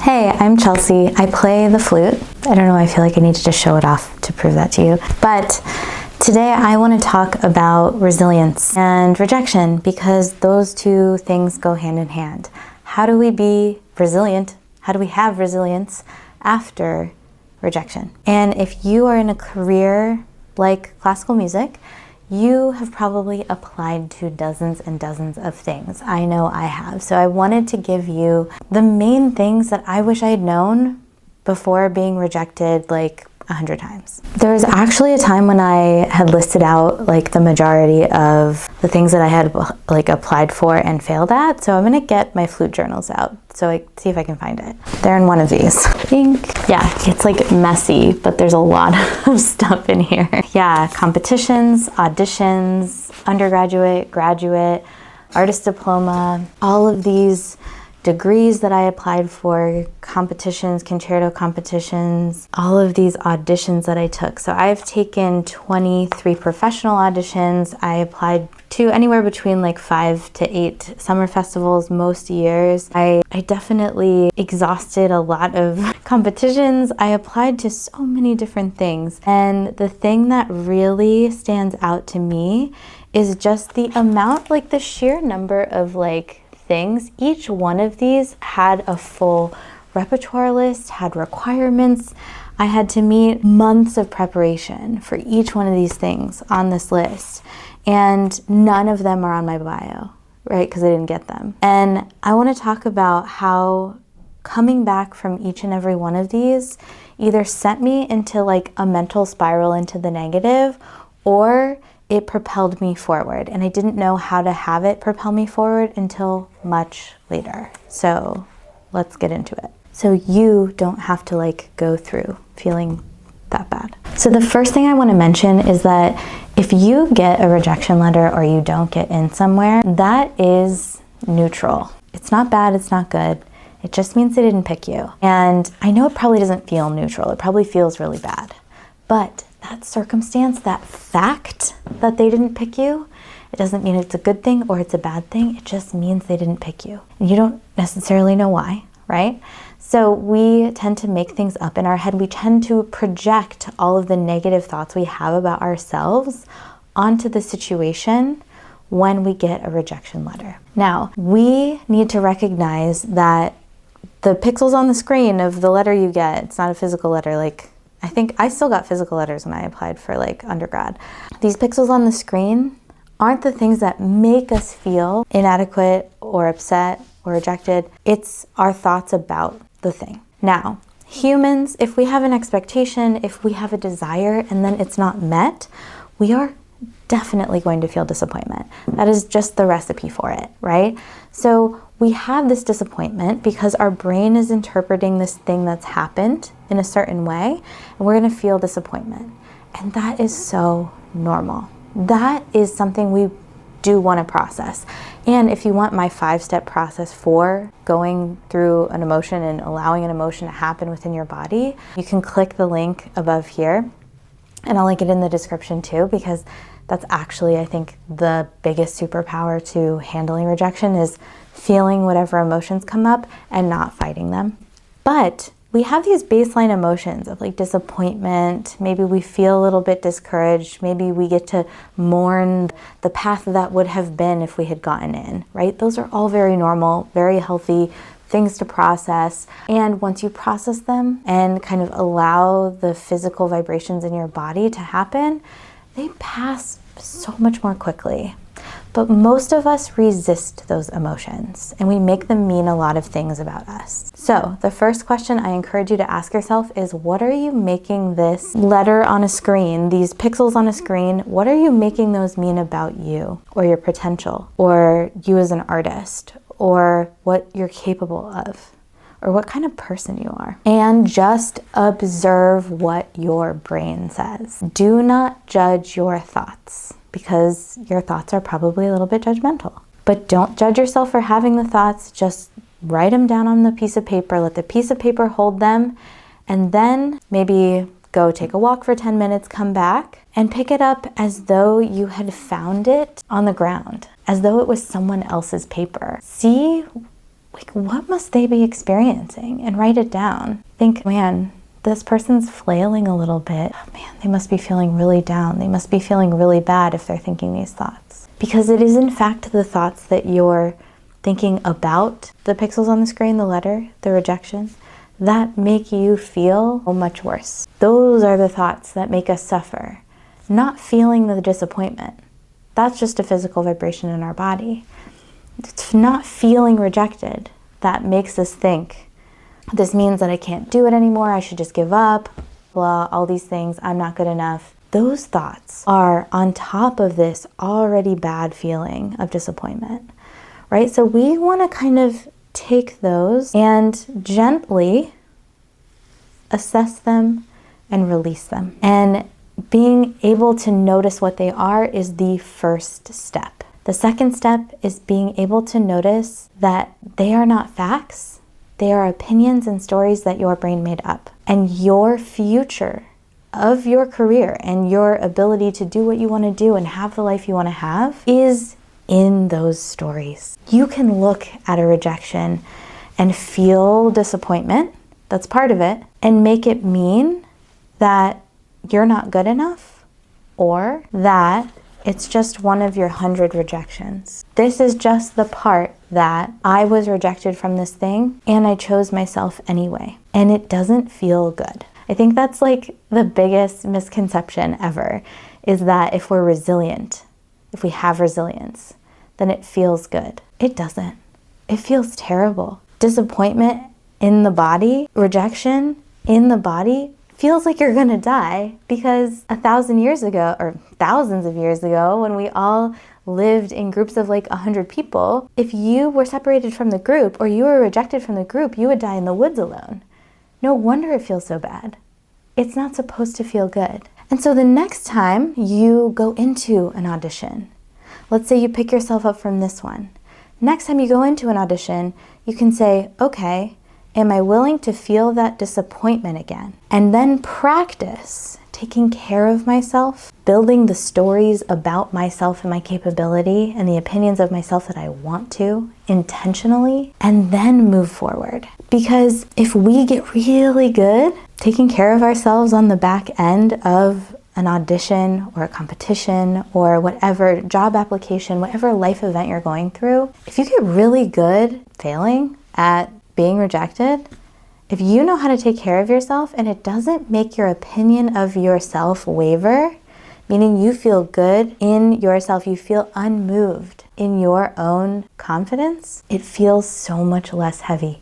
Hey, I'm Chelsea. I play the flute. I don't know, I feel like I need to just show it off to prove that to you. But today I want to talk about resilience and rejection because those two things go hand in hand. How do we be resilient? How do we have resilience after rejection? And if you are in a career like classical music, you have probably applied to dozens and dozens of things. I know I have. So I wanted to give you the main things that I wish I had known before being rejected like 100 times. There was actually a time when I had listed out like the majority of the things that I had like applied for and failed at. So I'm gonna get my flute journals out. So see if I can find it. They're in one of these. I think, yeah, it's like messy, but there's a lot of stuff in here. Yeah, competitions, auditions, undergraduate, graduate, artist diploma, all of these degrees that I applied for, competitions, concerto competitions, all of these auditions that I took. So I've taken 23 professional auditions. I applied to anywhere between like 5 to 8 summer festivals most years. I definitely exhausted a lot of competitions. I applied to so many different things. And the thing that really stands out to me is just the amount, like the sheer number of like things. Each one of these had a full repertoire list, had requirements. I had to meet months of preparation for each one of these things on this list. And none of them are on my bio, right? Because I didn't get them. And I want to talk about how coming back from each and every one of these either sent me into like a mental spiral into the negative, or it propelled me forward. And I didn't know how to have it propel me forward until much later. So let's get into it. So you don't have to like go through feeling that bad. So the first thing I want to mention is that if you get a rejection letter or you don't get in somewhere, that is neutral. It's not bad, it's not good. It just means they didn't pick you. And I know it probably doesn't feel neutral. It probably feels really bad. But that circumstance, that fact that they didn't pick you, it doesn't mean it's a good thing or it's a bad thing. It just means they didn't pick you. And you don't necessarily know why, right? So we tend to make things up in our head. We tend to project all of the negative thoughts we have about ourselves onto the situation when we get a rejection letter. Now, we need to recognize that the pixels on the screen of the letter you get, it's not a physical letter. Like, I think I still got physical letters when I applied for like undergrad. These pixels on the screen aren't the things that make us feel inadequate or upset or rejected. It's our thoughts about the thing. Now, humans, if we have an expectation, if we have a desire and then it's not met, we are definitely going to feel disappointment. That is just the recipe for it, right? So we have this disappointment because our brain is interpreting this thing that's happened in a certain way, and we're gonna feel disappointment. And that is so normal. That is something we do wanna process. And if you want my 5-step process for going through an emotion and allowing an emotion to happen within your body, you can click the link above here, and I'll link it in the description too, because that's actually, I think, the biggest superpower to handling rejection is feeling whatever emotions come up and not fighting them. But we have these baseline emotions of like disappointment. Maybe we feel a little bit discouraged. Maybe we get to mourn the path that would have been if we had gotten in, right? Those are all very normal, very healthy things to process. And once you process them and kind of allow the physical vibrations in your body to happen, they pass so much more quickly. But most of us resist those emotions and we make them mean a lot of things about us. So the first question I encourage you to ask yourself is, what are you making this letter on a screen, these pixels on a screen, what are you making those mean about you or your potential or you as an artist or what you're capable of or what kind of person you are? And just observe what your brain says. Do not judge your thoughts, because your thoughts are probably a little bit judgmental. But don't judge yourself for having the thoughts. Just write them down on the piece of paper. Let the piece of paper hold them. And then maybe go take a walk for 10 minutes, come back, and pick it up as though you had found it on the ground, as though it was someone else's paper. See like, what must they be experiencing? And write it down. Think, man, this person's flailing a little bit. Oh, man, they must be feeling really down. They must be feeling really bad if they're thinking these thoughts. Because it is in fact the thoughts that you're thinking about the pixels on the screen, the letter, the rejection, that make you feel much worse. Those are the thoughts that make us suffer. Not feeling the disappointment. That's just a physical vibration in our body. It's not feeling rejected that makes us think, this means that I can't do it anymore, I should just give up, blah, all these things, I'm not good enough. Those thoughts are on top of this already bad feeling of disappointment, right? So we want to kind of take those and gently assess them and release them. And being able to notice what they are is the first step. The second step is being able to notice that they are not facts. They are opinions and stories that your brain made up. And your future of your career and your ability to do what you want to do and have the life you want to have is in those stories. You can look at a rejection and feel disappointment, that's part of it, and make it mean that you're not good enough or that it's just one of your 100 rejections. This is just the part that I was rejected from this thing and I chose myself anyway. And it doesn't feel good. I think that's like the biggest misconception ever, is that if we're resilient, if we have resilience, then it feels good. It doesn't. It feels terrible. Disappointment in the body, rejection in the body, feels like you're gonna die, because 1,000 years ago, or thousands of years ago, when we all lived in groups of like 100 people, if you were separated from the group or you were rejected from the group, you would die in the woods alone. No wonder it feels so bad. It's not supposed to feel good. And so the next time you go into an audition, let's say you pick yourself up from this one. Next time you go into an audition, you can say, okay, am I willing to feel that disappointment again? And then practice taking care of myself, building the stories about myself and my capability and the opinions of myself that I want to intentionally, and then move forward. Because if we get really good taking care of ourselves on the back end of an audition or a competition or whatever job application, whatever life event you're going through, if you get really good failing at being rejected, if you know how to take care of yourself and it doesn't make your opinion of yourself waver, meaning you feel good in yourself, you feel unmoved in your own confidence, it feels so much less heavy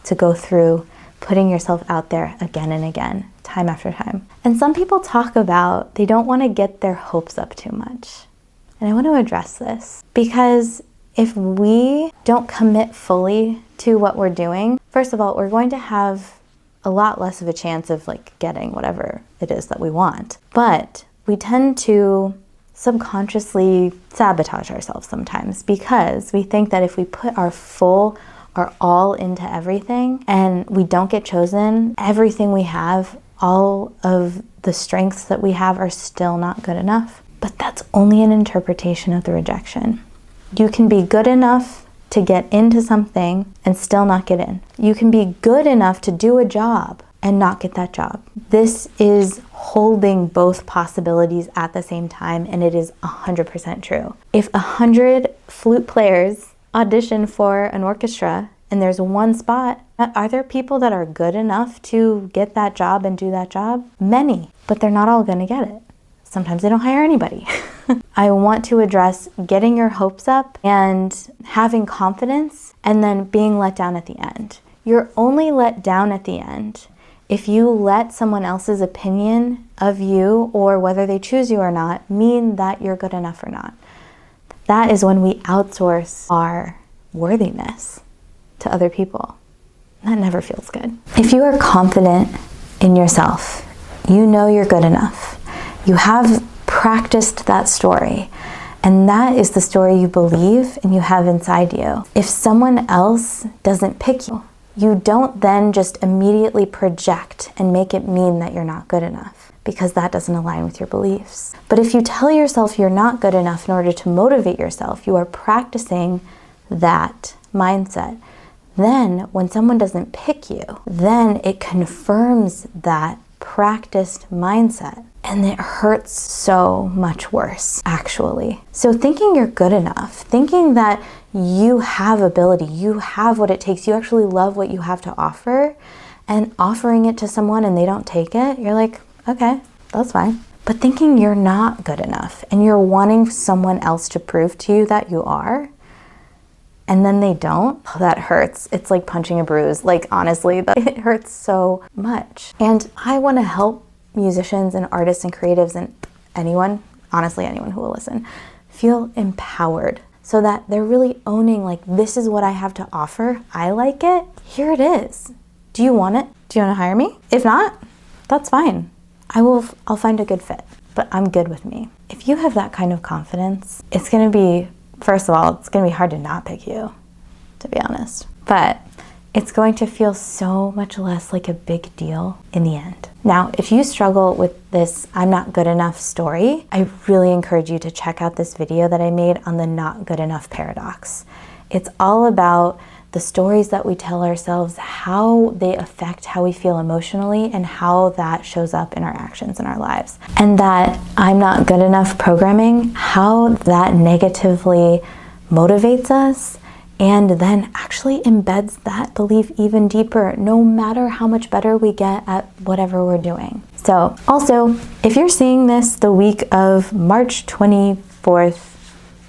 to go through putting yourself out there again and again, time after time. And some people talk about they don't want to get their hopes up too much. And I want to address this, because if we don't commit fully to what we're doing, first of all, we're going to have a lot less of a chance of like getting whatever it is that we want. But we tend to subconsciously sabotage ourselves sometimes, because we think that if we put our all into everything and we don't get chosen, everything we have, all of the strengths that we have are still not good enough. But that's only an interpretation of the rejection. You can be good enough to get into something and still not get in. You can be good enough to do a job and not get that job. This is holding both possibilities at the same time, and it is 100% true. If 100 flute players audition for an orchestra and there's one spot, are there people that are good enough to get that job and do that job? Many, but they're not all gonna get it. Sometimes they don't hire anybody. I want to address getting your hopes up and having confidence and then being let down at the end. You're only let down at the end if you let someone else's opinion of you, or whether they choose you or not, mean that you're good enough or not. That is when we outsource our worthiness to other people. That never feels good. If you are confident in yourself, you know you're good enough. You have practiced that story, and that is the story you believe and you have inside you. If someone else doesn't pick you, you don't then just immediately project and make it mean that you're not good enough, because that doesn't align with your beliefs. But if you tell yourself you're not good enough in order to motivate yourself, you are practicing that mindset, then when someone doesn't pick you, then it confirms that practiced mindset. And it hurts so much worse, actually. So thinking you're good enough, thinking that you have ability, you have what it takes, you actually love what you have to offer, and offering it to someone and they don't take it, you're like, okay, that's fine. But thinking you're not good enough and you're wanting someone else to prove to you that you are, and then they don't, that hurts. It's like punching a bruise. Like, honestly, it hurts so much. And I want to help musicians and artists and creatives and anyone, honestly, anyone who will listen, feel empowered so that they're really owning, like, this is what I have to offer. I like it. Here it is. Do you want it? Do you want to hire me? If not, that's fine. I'll find a good fit, but I'm good with me. If you have that kind of confidence, it's going to be, first of all, it's going to be hard to not pick you, to be honest. But it's going to feel so much less like a big deal in the end. Now, if you struggle with this I'm not good enough story, I really encourage you to check out this video that I made on the not good enough paradox. It's all about the stories that we tell ourselves, how they affect how we feel emotionally and how that shows up in our actions in our lives. And that I'm not good enough programming, how that negatively motivates us and then actually embeds that belief even deeper, no matter how much better we get at whatever we're doing. So also, if you're seeing this the week of March 24th,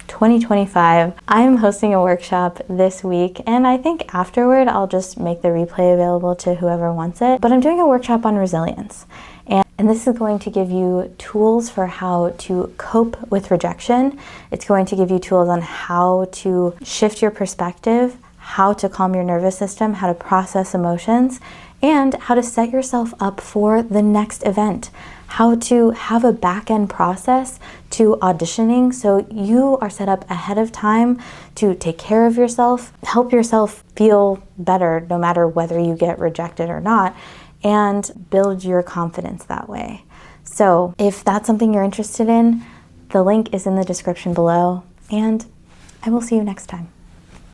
2025, I'm hosting a workshop this week, and I think afterward I'll just make the replay available to whoever wants it. But I'm doing a workshop on resilience, and this is going to give you tools for how to cope with rejection. It's going to give you tools on how to shift your perspective, how to calm your nervous system, how to process emotions, and how to set yourself up for the next event. How to have a back-end process to auditioning so you are set up ahead of time to take care of yourself, help yourself feel better no matter whether you get rejected or not, and build your confidence that way. So if that's something you're interested in, the link is in the description below, and I will see you next time.